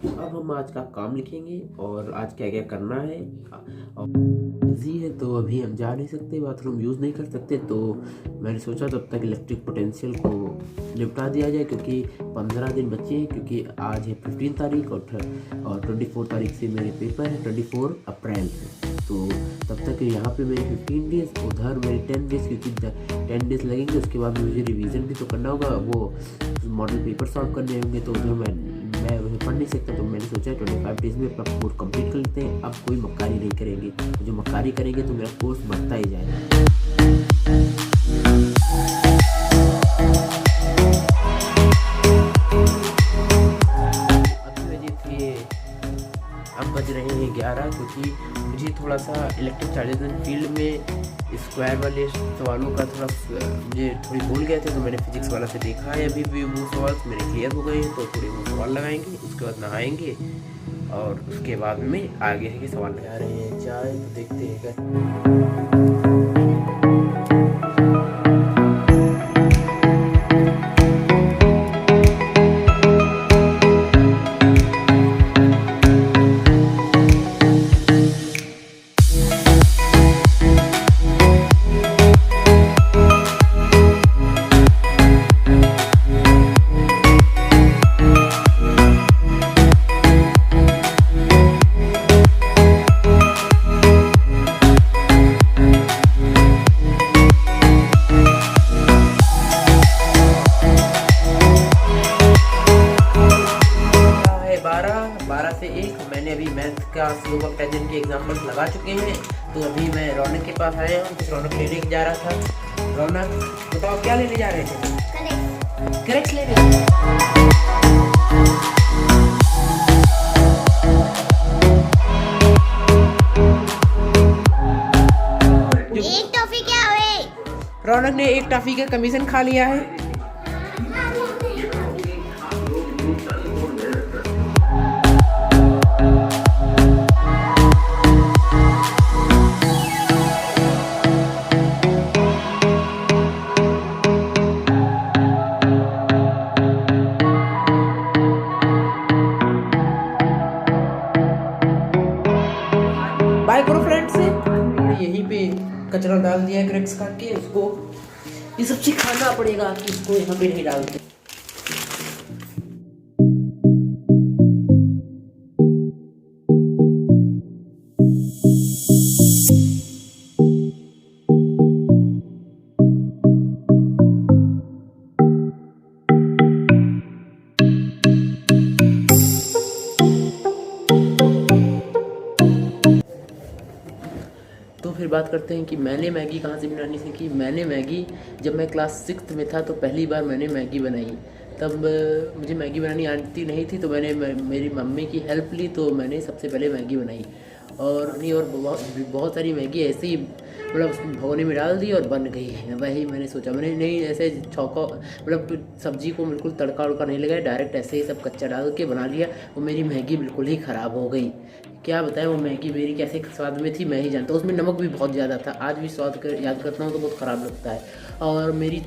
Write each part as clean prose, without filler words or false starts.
अब हम आज का काम लिखेंगे और आज क्या क्या करना है। और बिजी है तो अभी हम जा नहीं सकते, बाथरूम यूज़ नहीं कर सकते, तो मैंने सोचा तब तक इलेक्ट्रिक पोटेंशियल को निपटा दिया जाए, क्योंकि 15 दिन बचे हैं, क्योंकि आज है 15 तारीख और 24 तारीख से मेरे पेपर है, 24 अप्रैल है। तो तब तक यहाँ पे मेरे 15 डेज, उधर मेरे 10 डेज, क्योंकि 10 डेज लगेंगे। उसके बाद मुझे रिवीजन भी तो करना होगा, वो मॉडल पेपर सॉल्व करने होंगे, तो उधर मैं वही पढ़ नहीं सकता। तो मैंने सोचा 25 डेज में अपना कोर्स कंप्लीट कर लेते हैं। अब कोई मक्कारी नहीं करेंगे, जो मक्कारी करेंगे तो मेरा कोर्स बढ़ता ही जाएगा। अब बज रहे हैं 11, क्योंकि मुझे थोड़ा सा इलेक्ट्रिक चार्जेस एंड फील्ड में स्क्वायर वाले सवालों का मुझे थोड़ी भूल गए थे, तो मैंने फिजिक्स वाला से देखा है। अभी भी वो सवाल मेरे क्लियर हो गए हैं, तो थोड़े वो सवाल लगाएंगे, उसके बाद नहाएंगे और उसके बाद में आगे के सवाल लगा रहे हैं। चाय तो देखते हैं। से 1 मैंने अभी मैथ का स्लोप ऑफ टेंजेंट के एग्जांपल्स लगा चुके हैं। तो अभी मैं रौनक के पास आया हूँ, कुछ रौनक लेने जा रहा था। रौनक बताओ क्या लेने जा रहे थे? करेक्ट लेने। एक टॉफी क्या है? रौनक ने एक टॉफी का कमीशन खा लिया है। बाय करो फ्रेंड्स से। यहीं पे कचरा डाल दिया है क्रैक्स काट के, उसको ये सब चीज खाना पड़ेगा कि इसको यहाँ पे नहीं डालते। तो फिर बात करते हैं कि मैंने मैगी कहाँ से बनानी सीखी। मैंने मैगी जब मैं क्लास 6 में था तो पहली बार मैंने मैगी बनाई। तब मुझे मैगी बनानी आती नहीं थी, तो मैंने मेरी मम्मी की हेल्प ली, तो मैंने सबसे पहले मैगी बनाई। और बहुत सारी मैगी ऐसे ही मतलब भगोने में डाल दी और बन गई। वही मैंने सोचा, मैंने नहीं ऐसे छौका मतलब सब्जी को बिल्कुल तड़का उड़का नहीं लगाया, डायरेक्ट ऐसे ही सब कच्चा डाल के बना लिया। वो मेरी मैगी बिल्कुल ही ख़राब हो गई। क्या बताएं वो मैगी मेरी कैसे स्वाद में थी मैं ही जानता हूँ। उसमें नमक भी बहुत ज़्यादा था। आज भी याद करता हूँ तो बहुत ख़राब लगता है। और मेरी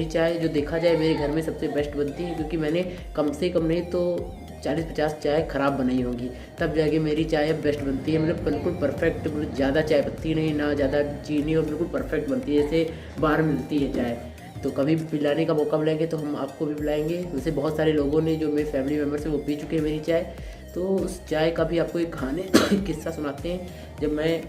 चाय जो देखा जाए मेरे घर में सबसे बेस्ट बनती है, क्योंकि मैंने कम से कम नहीं तो 40-50 चाय ख़राब बनाई होगी, तब जाके मेरी चाय अब बेस्ट बनती है। मतलब बिल्कुल परफेक्ट, मतलब ज़्यादा चाय पत्ती नहीं, ना ज़्यादा चीनी, और बिल्कुल परफेक्ट बनती है जैसे बाहर मिलती है चाय। तो कभी पिलाने का मौका मिलेंगे तो हम आपको भी पिलाएंगे। वैसे बहुत सारे लोगों ने जो मेरे फैमिली मेम्बर्स हैं वो पी चुके हैं मेरी चाय। तो उस चाय का भी आपको एक कहानी किस्सा सुनाते हैं। जब मैं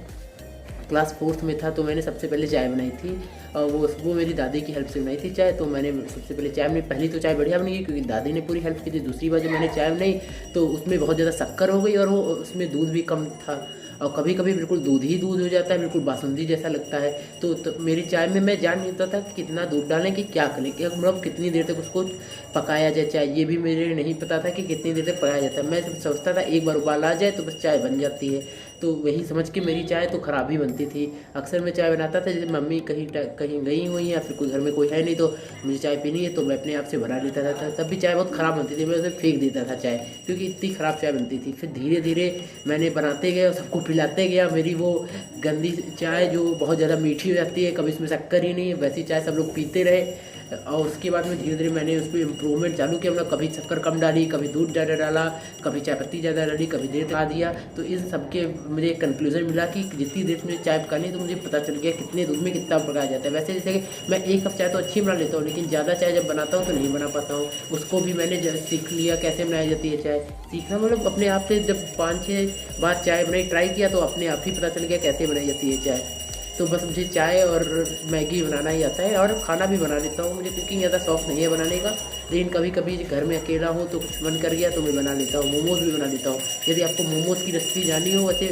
क्लास 4th में था तो मैंने सबसे पहले चाय बनाई थी, और वो मेरी दादी की हेल्प से बनाई थी चाय। तो मैंने सबसे पहले चाय बनाई, पहली तो चाय बढ़िया बनी क्योंकि दादी ने पूरी हेल्प की थी। दूसरी बार जब मैंने चाय बनाई तो उसमें बहुत ज़्यादा शक्कर हो गई, और वो उसमें दूध भी कम था, और कभी कभी बिल्कुल दूध ही दूध हो जाता है, बिल्कुल बासुंदी जैसा लगता है। तो मेरी चाय में मैं जान नहीं होता था कि कितना दूध डालें कि क्या करें, कि मतलब कितनी देर तक उसको पकाया जाए चाय, ये भी मेरे नहीं पता था कि कितनी देर तक पकाया जाता है। मैं सोचता था एक बार उबाल आ जाए तो बस चाय बन जाती है। तो वही समझ के मेरी चाय तो ख़राब ही बनती थी। अक्सर मैं चाय बनाता था, जैसे मम्मी कहीं गई हुई या फिर कोई घर में कोई है नहीं तो मुझे चाय पीनी है, तो मैं अपने आप से बना लेता था। तब भी चाय बहुत ख़राब बनती थी, मैं उसे फेंक देता था चाय, क्योंकि इतनी ख़राब चाय बनती थी। फिर धीरे धीरे मैंने बनाते गए और सबको पिलाते गया। मेरी वो गंदी चाय जो बहुत ज़्यादा मीठी हो जाती है, कभी इसमें शक्कर ही नहीं है, वैसी चाय सब लोग पीते रहे। और उसके बाद में धीरे धीरे मैंने उस पर इम्प्रूवमेंट चालू किया। मतलब कभी शक्कर कम डाली, कभी दूध ज़्यादा डाला, कभी चाय पत्ती ज़्यादा डाली, कभी देर लगा दिया। तो इन सब के मुझे कंक्लूजन मिला कि जितनी देर मुझे चाय पकानी, तो मुझे पता चल गया कितने दूध में कितना पकाया जाता है। वैसे जैसे कि मैं 1 कप चाय तो अच्छी बना लेता हूँ, लेकिन ज़्यादा चाय जब बनाता हूँ तो नहीं बना पाता हूँ। उसको भी मैंने सीख लिया कैसे बनाई जाती है चाय। सीखना मतलब अपने आप से जब 5-6 बार चाय बनाई ट्राई किया तो अपने आप ही पता चल गया कैसे बनाई जाती है चाय। तो बस मुझे चाय और मैगी बनाना ही आता है, और खाना भी बना लेता हूँ। मुझे कुकिंग ज़्यादा शौक नहीं है बनाने का, लेकिन कभी कभी घर में अकेला हूँ तो कुछ मन कर गया तो मैं बना लेता हूँ। मोमोज़ भी बना लेता हूँ। यदि आपको मोमोज़ की रेसिपी जाननी हो, वैसे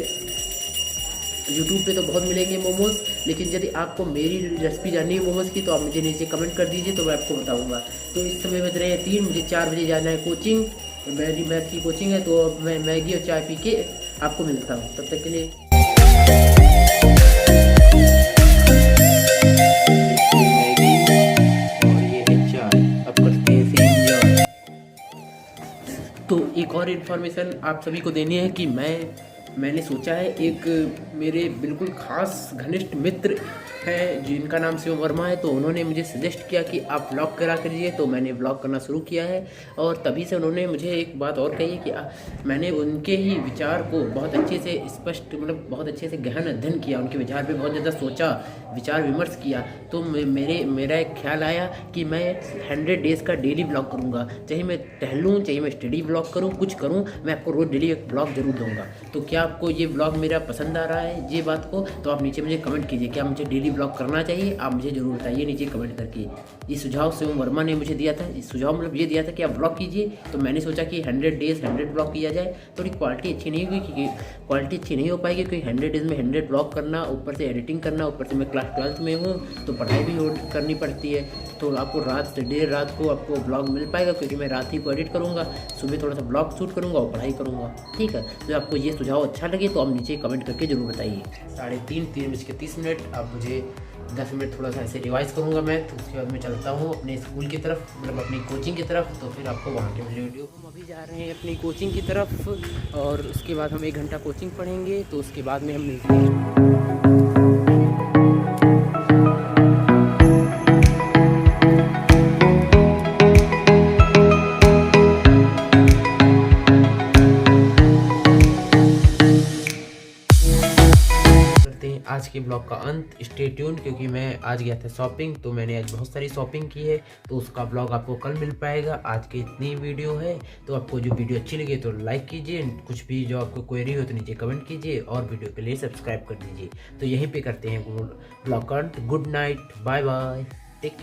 यूट्यूब पे तो बहुत मिलेंगे मोमोज़, लेकिन यदि आपको मेरी रेसिपी जाननी है मोमोज़ की तो आप मुझे नीचे कमेंट कर दीजिए, तो मैं आपको बताऊँगा। तो इस समय बज रहे हैं 3, मुझे 4 बजे जाना है कोचिंग। मेरी मैथ की कोचिंग है, तो अब मैं मैगी और चाय पी के आपको मिलता हूँ। तब तक के लिए तो एक और इन्फॉर्मेशन आप सभी को देनी है कि मैंने सोचा है, एक मेरे बिल्कुल खास घनिष्ठ मित्र है जिनका नाम शिवम वर्मा है, तो उन्होंने मुझे सजेस्ट किया कि आप व्लॉग करा करिए। तो मैंने व्लॉग करना शुरू किया है, और तभी से उन्होंने मुझे एक बात और कही है कि मैंने उनके ही विचार को बहुत अच्छे से स्पष्ट, मतलब बहुत अच्छे से गहन अध्ययन किया, उनके विचार पे बहुत ज़्यादा सोचा, विचार विमर्श किया। तो मेरा एक ख्याल आया कि मैं 100 डेज़ का डेली व्लॉग करूँगा। चाहे मैं टहलूँ, चाहे मैं स्टडी व्लॉग करूँ, कुछ करूँ, मैं आपको रोज़ डेली एक व्लॉग जरूर दूँगा। तो क्या आपको ये व्लॉग मेरा पसंद आ रहा है ये बात को, तो आप नीचे मुझे कमेंट कीजिए। क्या मुझे डेली व्लॉग करना चाहिए, आप मुझे ज़रूर बताइए नीचे कमेंट करके। ये सुझाव शिवम वर्मा ने मुझे दिया था। इस सुझाव मतलब ये दिया था कि आप व्लॉग कीजिए, तो मैंने सोचा कि 100 डेज़ 100 व्लॉग किया जाए। थोड़ी क्वालिटी अच्छी नहीं हुई, क्योंकि क्वालिटी अच्छी नहीं हो पाएगी, क्योंकि 100 डेज़ में 100 व्लॉग करना, ऊपर से एडिटिंग करना, ऊपर से मैं क्लास 12th में हूँ तो पढ़ाई भी करनी पड़ती है। तो आपको देर रात को आपको व्लॉग मिल पाएगा, क्योंकि मैं रात ही को एडिट करूँगा, सुबह थोड़ा सा व्लॉग शूट करूँगा और पढ़ाई करूँगा। ठीक है, तो आपको ये सुझाव अच्छा लगे तो आप नीचे कमेंट करके जरूर बताइए। 3:30 अब मुझे 10 मिनट थोड़ा सा ऐसे रिवाइज़ करूँगा मैं, तो उसके बाद मैं चलता हूँ अपने स्कूल की तरफ, मतलब अपनी कोचिंग की तरफ। तो फिर आपको वहाँ के वीडियो हम अभी जा रहे हैं अपनी कोचिंग की तरफ, और उसके बाद हम 1 घंटा कोचिंग पढ़ेंगे। तो उसके बाद में हम मिलते हैं। आज के ब्लॉग का अंत। स्टे ट्यून्ड, क्योंकि मैं आज गया था शॉपिंग, तो मैंने आज बहुत सारी शॉपिंग की है, तो उसका ब्लॉग आपको कल मिल पाएगा। आज की इतनी वीडियो है, तो आपको जो वीडियो अच्छी लगी तो लाइक कीजिए, कुछ भी जो आपको क्वेरी हो तो नीचे कमेंट कीजिए, और वीडियो के लिए सब्सक्राइब कर दीजिए। तो यहीं पे करते हैं ब्लॉग का अंत। Good night, bye bye, take